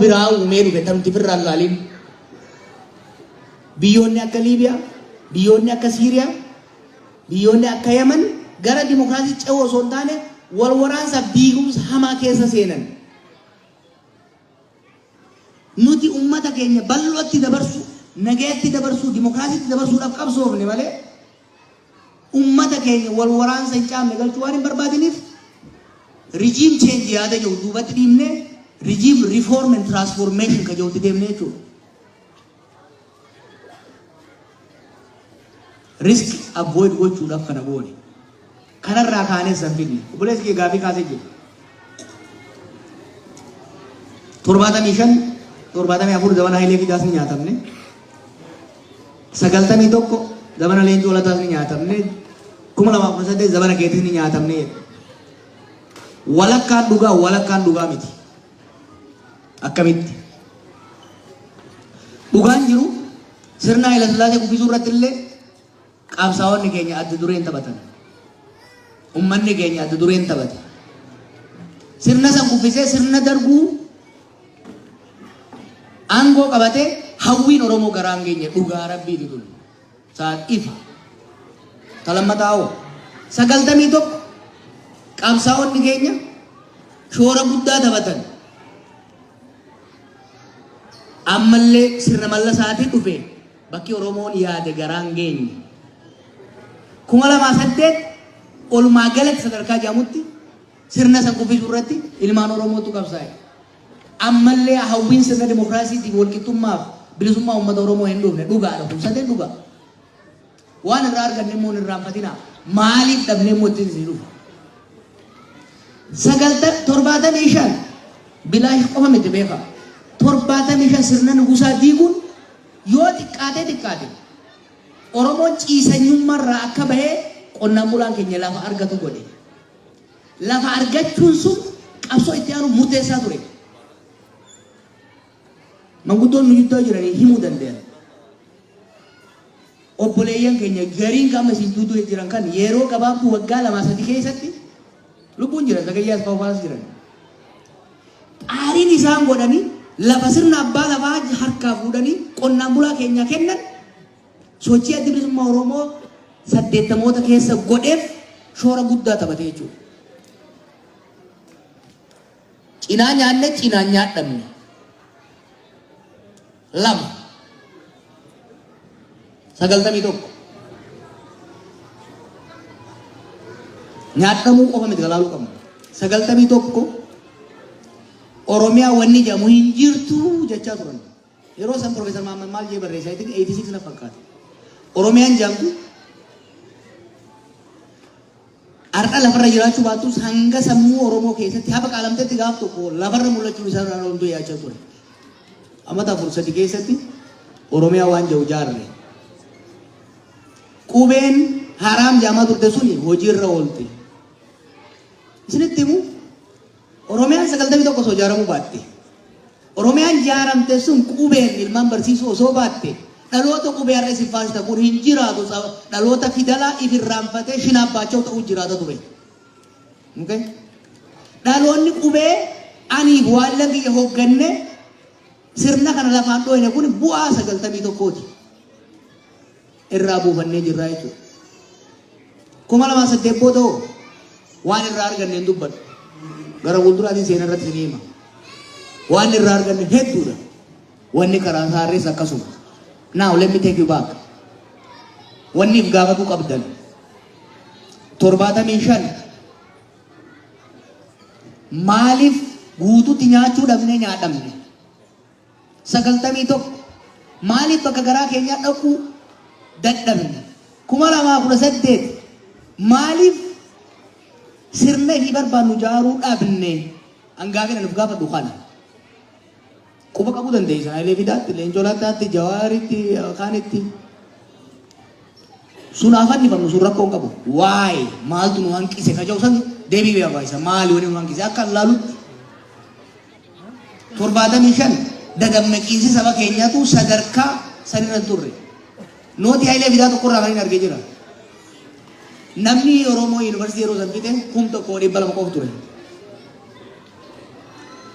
biraa uumee dhufe tamti firraan laaliin biyyoonni akka Liibiyaa, biyyoonni akka Siiriyaa, biyyoonni akka Yaman gara dimokiraasii ce'uu osoo hin taane wal waraansa diigumsa hamaa keessa seenan. Nuti ummata keenya bal'ootti dabarsu, nagaatti dabarsu, dimokiraasiitti dabarsuudhaaf qabsoofne malee ummata keenya wal waraansa hin caamne galchuu waan hin barbaadiniif regime change yaada jiru duubatti dhiibnee regime reform and transformation ka jirutti deemnee jechuudha. Risk avoid gochuudhaaf kana goone. Kanarraa kaanee sanfinne. Obboleessi kee gaafii kaasee jiru. 75 zamana Hayilee Fidaas ni nyaatamne. 91 zamana Leencoo Lataas ni nyaatamne. 2018 zamana keetis ni nyaatamne. Walakkaan dhugaa miti. Akkamitti? Dhugaan jiru sirna Hayilee Sillaasee kuffisuu irratti illee qabsaa'onni keenya adda dureen taphatan. Ummanni keenya adda dureen taphate. Sirna san kuffisee sirna darbuu aangoo qabate hawwiin Oromoo garaan keenya dhugaa rabbii fidun. Saat ifa. Talammataawo 91 qabsaa'onni keenya shoora guddaa taphatan. Ammallee sirna mallasaatii dhufe bakki Oromoon yaade garaan keenya. 2008 olumaa galatti sadarkaa jedhamutti sirna san kuffisuu irratti ilmaan Oromootu qabsaa'e. Ammallee hawwiin sirna dimokiraasiitiif walqixxummaaf bilisummaa uummata Oromoo hin dhufne dhugaadha. Kumsatee dhugaa. Waan irraa arganne immoo hin irraanfatinaa. Maaliif dhabnee immoo ittiin isin dhufa? 75 bilaash qofa miti beekaa. 75 sirna nugusaa diiguun yoo xiqqaate Oromoon ciisanyummaarraa akka bahee qonnaan bulaan keenya lafa argatu godhe. Lafa argachuun sun qabsoo itti aanu murteessaa ture. Manguddoon nuyittoo jiranii himuu danda'an. Obboleeyyan keenya gariin qaama isin duuduu jiran kan yeroo gabaabduu waggaa 2-3 keessatti lubbuun jiran Zagayyaas Fawwaas jiran. Xaariin isaan godhanii lafa sirna abbaa lafaa harkaa fuudhanii qonnaan bulaa keenya kennan sochii adda bilisummaa Oromoo 80moota keessa godheef shoora guddaa taphate jechuudha. Cinaa nyaanne cinaa nyaadhamne. 91 nyaadhamuu qofa miti galaaluu qabna. 91 Oromiyaa wanni jedhamu hin jirtu jechaa turan. Yeroo san Profeesar Mahammad maal jee barreessaa 86 na fakkaata. Oromiyaan jedhamtu har'a lafarra jiraachuu baattus hanga sammuu Oromoo keessatti hafa qaalamteetti gaaf tokko lafarra mul'achuu isaa irraa hunduu yaachaa ture. Amata 4 keessatti Oromiyaa waan jiru jaarre. Qubeen haraam jaamaa turte suni hojiirra oolte. Isinitti himu Oromiyaan 91 osoo ijaaramuu baatte. Oromiyaan ijaaramte sun qubeen ilmaan barsiisuu osoo baatte. Dhaloota qubee har'a isin faasita kun hin jiraatu dhaloota fidalaa ifirraanfatee shinaabbaachoo ta'uu jiraata ture. Dhaloonni qubee aniif waan lankiyya hoogganne sirna kana lafaan dhooyne kun bu'aa 91ti. Irraa buufannee jirraa jechuudha. 2008 booda waan irraa arganne hin dubbadhu. Gara fuulduraatiin seenaa irratti ni hima. Waan irraa arganne hedduudha. Wanni karaa saarrees akkasuma. Now let me take you back. Wanni gaafatu qabdan 75 maaliif guutuutti nyaachuu dhabnee nyaadhamne? 91 maaliif bakka garaa keenyaa dhaquu dadhabne? 2018 maaliif sirna hin barbaannu ijaaruu dhabne? Hangaafina nuuf gaafadhu kana. Quba qabu dandeessa. Hayilee Fidaatti, Leencoo Lataatti, Jawaaritti, Kaanitti. Sun afaan ifamnu sun rakkoo hin qabu. Waa'ee maaltu nu hanqise ka jedhu san deebii beekaa isa maali wani nu hanqise akka laalutti 75 dagammaqiinsi saba keenyaatu sadarkaa sanirra turre. Nooti Hayilee Fidaa tokkorraa kan hin argee jira. Namni Oromoo Yuunivarsiitii yeroo san fite 1,200 qofa ture.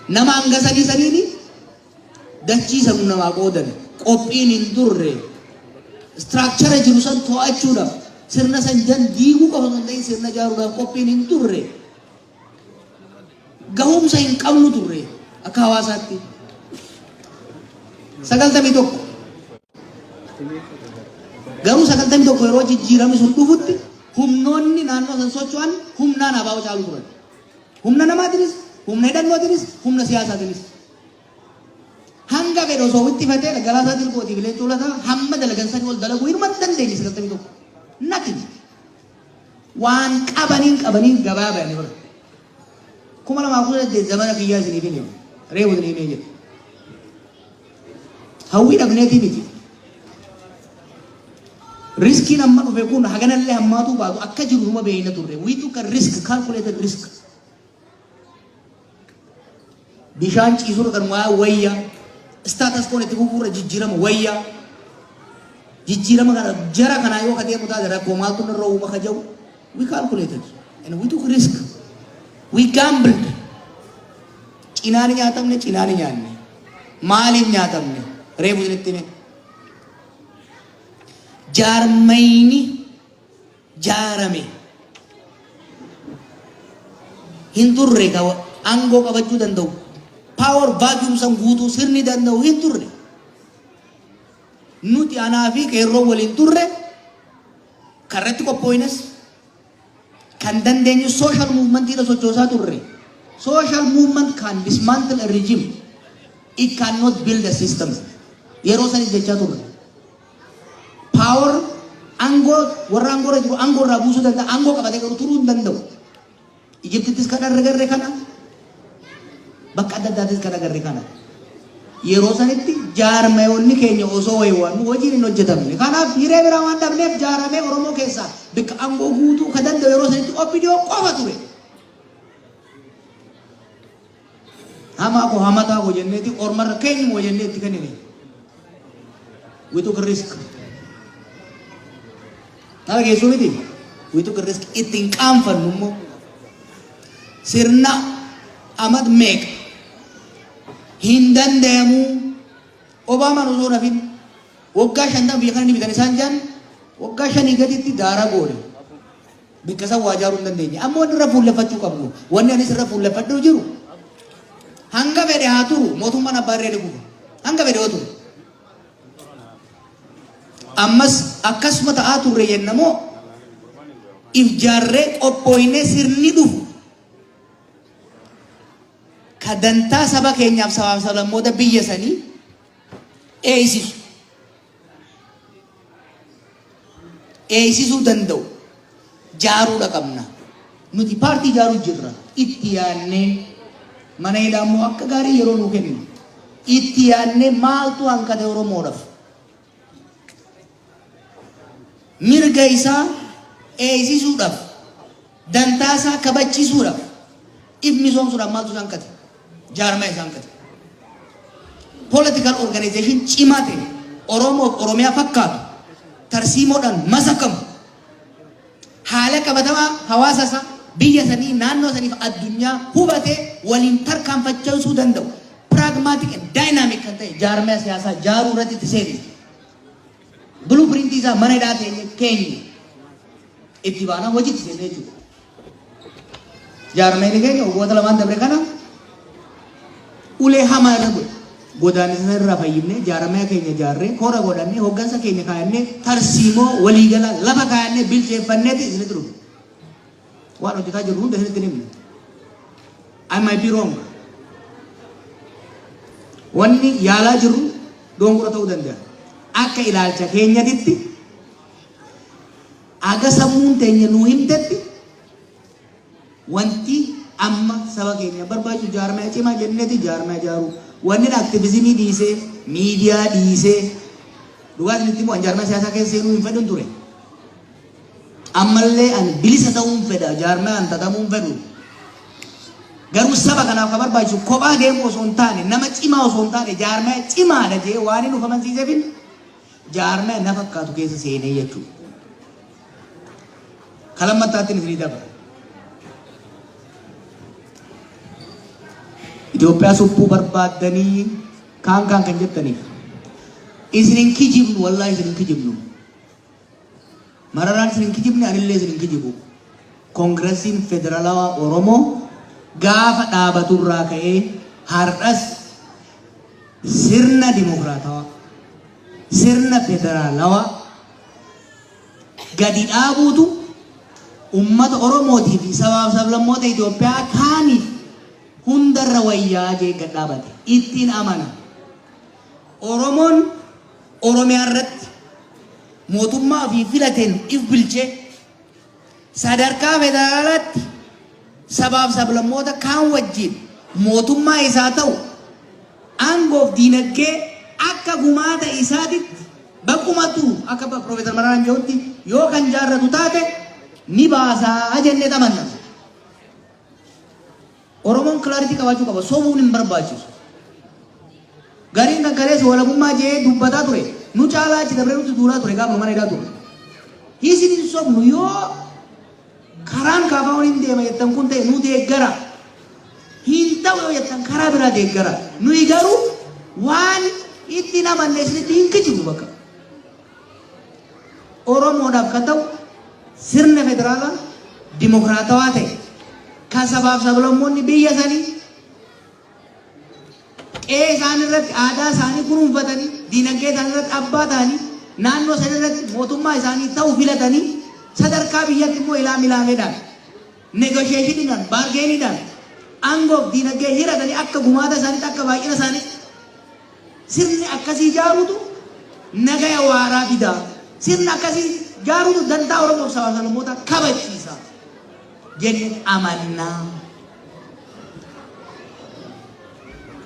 Nama hanga sadiini dachii san namaa qoodan qophiin hin turre structure jiru san to'achuudhaaf sirna san jan diiguu qaba sun ta'in sirna ijaaruudhaaf qophiin hin turre gahumsa hin qabnu turre akka hawaasaatti 91 garuu 91 yeroo jijjiirame sun dhufutti humnoonni naannoo san socho'an humnaan abaa'oo caalu turan humna namaatiinis humna hidhannootiinis humna siyaasaatiinis hanga fedhe osoo itti fatee galaasaa dilbootii bilee tuulataa hamma dalagansan ol dalaguu hirma dandeenye 91 nothing waan qabaniin gabaabanii bara kuma lamaa kuusa deddeet zamana kiyyaa isiniif hin himu reewu isin himee jedhe hawwii dhabneetii miti riskiin amma dhufe kun haganallee hammaatuu baatu akka jiru numa beeyna turre we took a risk calculated risk bishaan ciisuu kan wayya status quo itti fufuura jijjiirama wayya jijjiirama kana jara kana yoo ka deemu taate rakkoo maaltu narra uuma ka jau we calculated and we took risk we gambled cinaani nyaatamne cinaani nyaanne maaliif nyaatamne reebu isinitti hime jaarmayni jaarame hin turre ka aangoo qabachuu danda'u power vacuum san guutuu sirni danda'u hin turre nuti anaa fi qeerroo waliin turre karratti qophooynes kan dandeenyu social movement ila sochoosaa turre social movement can dismantle a regime it cannot build a system yeroo sanis jechaa turre power angoo warra angoo jiru angoo irraa buusuu danda'a angoo qabatee garuu turuu hin danda'u Ijiptittis kan agarre kana bakka adda addaattis kan agarre kana yeroo sanitti jaarmayoonni keenya osoo wayiwaan hojiin hin hojjetamne kanaaf hiree biraa waan dhabneef jaaramee Oromoo keessaa bakka angoo guutuu ka danda'u yeroo sanitti OPDO qofa ture hamaa ko hamataa ko jenneeti ormarra keenya moo jenneetti kennine we took a risk nala geessuu miti we took a risk ittiin qaanfannu immoo sirna amad meeqa hin danda'amu Obaamaan osoo nafin waggaa 50 biyya kana ni bitan isaan jaan waggaa 5 gaditti daaraa goone bakka san waa jaaruu hin dandeenye ammoo wanni irra fuulleffachuu qabnu wanni anis irra fuulleffadhuu jiru hanga fedhe haa turu mootummaan abbaa irree dhugu hanga fedhe haa turu ammas akkasuma ta'aa turre yennamoo if jaarree qophooyinee sirni dhufu kadantaa saba keenyaaf sabaaf sablammoota biyya sanii eeysisuu danda'u jaaruudha qabna nuti paartii jaaruu jirra itti yaannee mana hidhaa immoo akka gaarii yeroo nuu kennu itti yaannee maaltu hanqate Oromoodhaaf mirga isaa eeysisuudhaaf dantaa isaa kabachiisuudhaaf if misoomsuudhaaf maaltu isaan hanqate jaarmaa isaan hanqate political organization cimaa ta'e Oromiyaa fakkaatu tarsiimoodhaan masakamu haala qabatamaa hawaasa isaa biyya sanii naannoo saniif addunyaa hubatee waliin tarkaanfachiisuu danda'u pragmatic and dynamic kan ta'e jaarmaa siyaasaa jaaruu irratti itti seeni blueprint isaa mana hidhaa ta'e keenya itti baanaa hojiitti seenee jiru jaarmaan keenya waggoota lamaan dabre kana ulee hamaa irra godhe godaanisa irraa fayyimne jaarmaa keenya jaarree koora godhannee hoggansa keenya kaayannee tarsiimoo waliigala lafa kaayannee bilcheeffanneeti isinitti dhufu waan hojjetaa jirru hunda isinitti himne I might be wrong wanni yaalaa jirru dongora ta'uu danda'a akka ilaalcha keenyatitti aga sammuun teenya nuu himtetti wanti amma saba keenya barbaachisu jaarmaa cimaa jenneeti jaarmaa jaaruu wanni aktiivizimii dhiisee miidiyaa dhiisee dhugaa isinitti immoo jaarmaa siyaasaa keessa seenuu hin fedhun ture ammallee an bilisa ta'uun fedha jaarmaa an tatamuun fedhu garuu saba kanaaf ka barbaachisu kophaa deemuu osoo hin taane nama cimaa osoo hin taane jaarmaa cimaadha jee waan hin ufamansiiseefin jaarmaa na fakkaatu keessa seenee jechuudha kalammattaattiin isinii dabra Itoophiyaa subbuu barbaaddanii kan jettaniif isinin kijibnu wallahi isinin kijibnu mararaan isinin kijibne anillee isinin kijibu Kongresiin Federaalawaa Oromoo gaafa dhaabaturraa ka'ee har'as sirna dimokiraatawaa sirna federaalawaa gadi dhaabuutu ummata Oromootii fi sabaaf sablammoota Itoophiyaa kaaniif hundarra wayyaa jee gad dhaabate ittiin amana Oromoon Oromiyaa irratti mootummaa fi filateen if bilchee sadarkaa federaalaatti sabaaf sablammoota kaan wajjin mootummaa isaa ta'u aangoof diinagdee akka gumaata isaatitti baqqumatu akka Profeesar Mararaan jedhutti yoo kan jaarratu taate ni baasaa jennee tamanna. Oromoon kilaaritii qabaachuu qaba sobuun hin barbaachisu. Gariin kan kaleessa walabummaa jee dubbataa ture nu caalaa achi dabree nuti duulaa ture gaafa mana hidhaa ture. Hiisin hin sobnu yoo karaan kaafaa waliin deema jettan kun ta'e nu deeggara. Hin ta'u yoo jettan karaa biraa deeggara. Nuyi garuu waan itti namanne isinitti hin kijibu bakka. Oromoodhaaf kan ta'u sirna federaalaa dimokiraatawaa ta'e kan sabaaf sablammoonni biyya sanii qe'ee isaanii irratti aadaa isaanii kunuunfatanii diinagdee isaanii irratti abbaa ta'anii naannoo isaanii irratti mootummaa isaanii ta'uu filatanii sadarkaa biyyatti immoo ilaameedhaan negotiyeeshiniidhaan baargeeniidhaan aangoof diinagdee hiratanii akka gumaata isaaniitti akka baay'ina isaanii sirni akkasii ijaaruutu nagaya waaraa fidaa sirni akkasii ijaaruutu dantaa Oromoof sabaaf sablammoota kabachiisa jennee amannaa.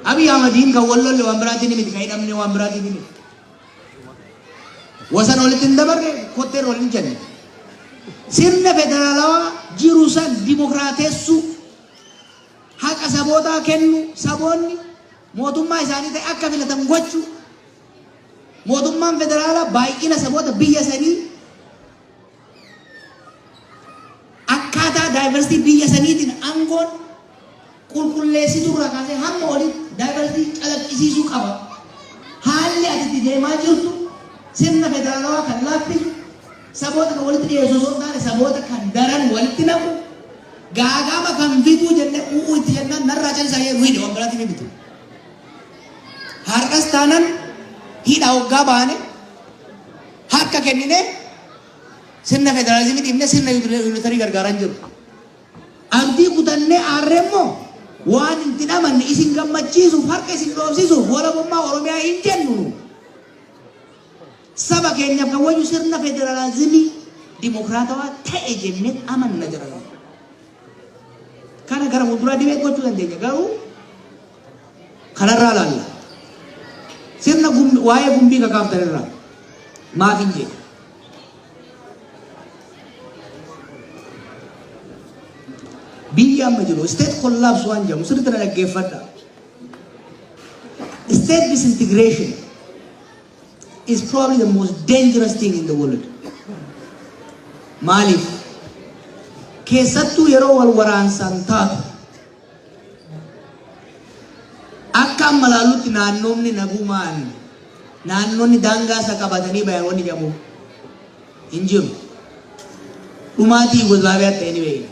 Abiy Ahmediin kan wallolle waan biraatiin miti kan hidhamne waan biraatiin miti. Wasan walitti hin dabarre kotteen waliin jenne. Sirna federaalawaa jiru san dimokiraateessuu haqa sabootaa kennu saboonni mootummaa isaanii ta'e akka filatan gochuu mootummaan federaalaa baay'ina saboota biyya sanii akkaataa daayivarsiitii biyya saniitiin aangoon qulqulleessituu irraa kaasee hamma olitti daayivarsiitii calaqqisiisuu qaba. Haalli ati deemaa jirtu sirna federaalawaa kan laaffisu saboota kan walitti dhiyeessu osoo hin taane saboota kan daran walitti namu gaagama kan fituu jennee u'uu itti jennaan narraa cansaa jedhu hidha waan biraatti ni bitu. Har'as taanan hidha hoggaa baane harka kennine sirna federaalizimii dhiibne sirna yuunitarii gargaaran jiru. Abdii kutannee aarree immoo waan itti namanne isin gammachiisuuf harka isin dhoofsisuuf walabummaa Oromiyaa hin jennu. Saba keenyaaf kan wayyu sirna federalizimii dimokiraatawaa ta'e jennee amanna jira. Kana gara fuulduraa dhibee gochuu dandeenya garuu kanarraa laalla. Sirna waa'ee gumbii kakaaftan irraa maaf hin jedhe. Biyya amma jiru state collapse waan jedhamu sirriitti na dhaggeeffadha. State disintegration is probably the most dangerous thing in the world. Maaliif keessattuu yeroo wal waraansaan taatu akka amma laallutti naannoonni nagumaan naannoonni daangaa isa qabatanii bayan wanni jedhamu hin jiru. Dhumaatii Yugoslaaviyaa ta'e ni beekna.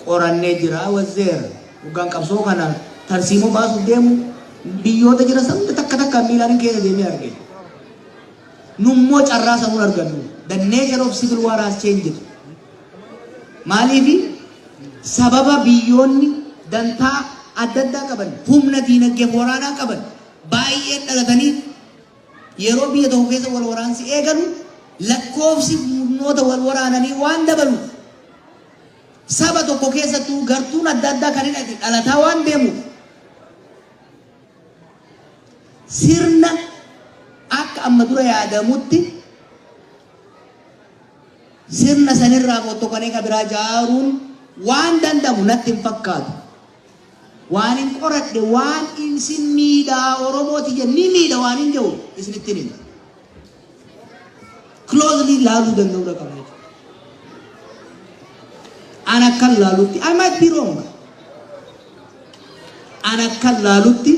Qorannee jira wazzeera dhugaan qabsoo kana tarsiimoo baasuuf deemu biyyoota jira sabni takka takka miilaan keessa deemee argee. Nummoo carraa samuun argannu. The nature of civil war has changed. Maaliifi sababa biyyoonni dantaa adda addaa qaban humna diinagdee waraanaa qaban baay'een dhalatanii yeroo biyya tokko keessa wal waraansi eegalu lakkoofsi humnoota wal waraananii waan dabalu saba tokko keessattuu gartuun adda addaa kan hidhate dhalataa waan deemuuf sirna akka amma dura yaadamutti sirna sanirraa fottokanii ka biraa jaaruun waan danda'amu natti hin fakkaatu. Waan hin qoradhe waan isin miidhaa Oromooti jedhe ni miidha waan hin jedhu isinitti hima. Closely laaluu danda'uu qabna. Ana kan laalutti I might be wrong. Ana kan laalutti